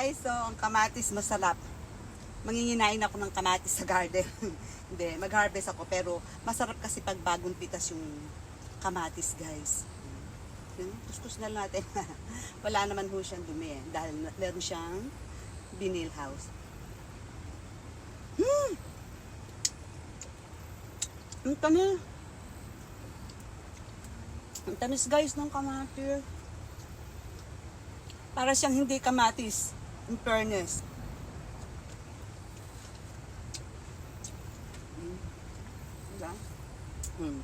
Guys, so ang kamatis masarap. Manginginain ako ng kamatis sa garden. Hindi, mag-harvest ako pero masarap kasi pag bagong pitas yung kamatis, guys. Kuskus na natin. Wala naman ho siyang dumi dahil meron siyang vinyl house. Ang tamis. Ang tamis, guys, ng kamatis. Para siyang hindi kamatis. In fairness. Diba? Ang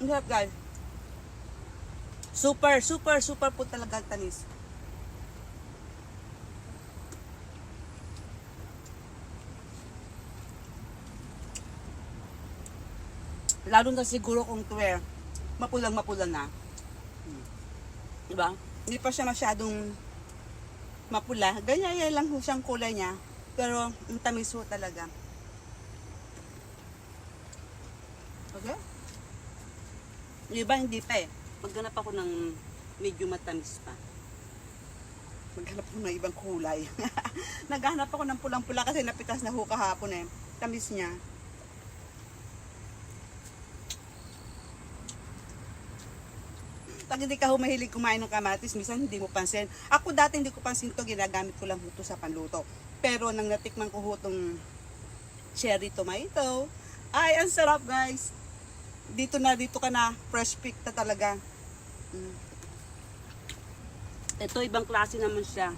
sarap, guys. Super po talaga ang tamis. Lalo na siguro kung tuwer, mapulang na. Diba? Hindi pa siya masyadong mapula. Ganyan lang ho siyang kulay niya. Pero ang tamis ho talaga. Okay? Yung iba hindi pa eh. Maghanap ako ng medyo matamis pa. Maghanap ako ng ibang kulay. Naghanap ako ng pulang-pula kasi napitas na ho kahapon eh. Tamis niya. Pag hindi ka ho mahilig kumain ng kamatis, minsan hindi mo pansin. Ako dati hindi ko pansin to, ginagamit ko lang ito sa panluto. Pero nang natikman ko ho itong cherry tomato, ay ang sarap, guys. Dito ka na, fresh pick na talaga. Ito ibang klase naman siya.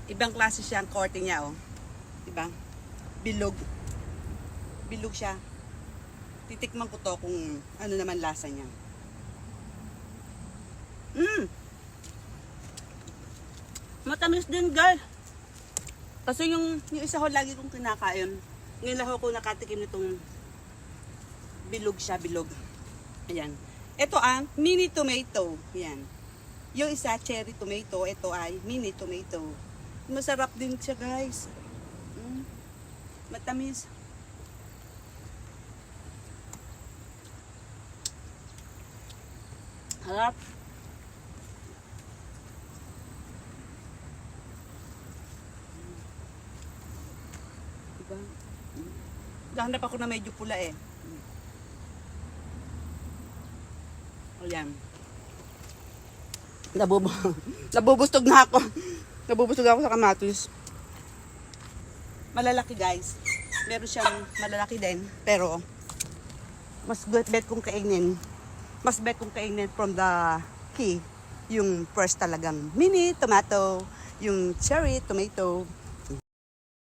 Ibang klase siya ang korte niya, oh. Diba? Bilog. Bilog siya. Titikman ko to kung ano naman lasa niya. Matamis din, guys. Kasi yung isa ko lagi kong kinakain. Ngayon ako nakatikim nitong bilog siya, bilog. Ayan. Ito ang mini tomato. Ayan. Yung isa, cherry tomato. Ito ay mini tomato. Masarap din siya, guys. Matamis. Harap. Diba? Hanap ako na medyo pula eh. Ayan. Nabubustog na ako. Nabubustog ako sa kamatis. Malalaki, guys. Meron siyang malalaki din. Pero, mas bet kong kainin. Mas bet kong kainin from the key. Yung first talagang mini tomato. Yung cherry tomato.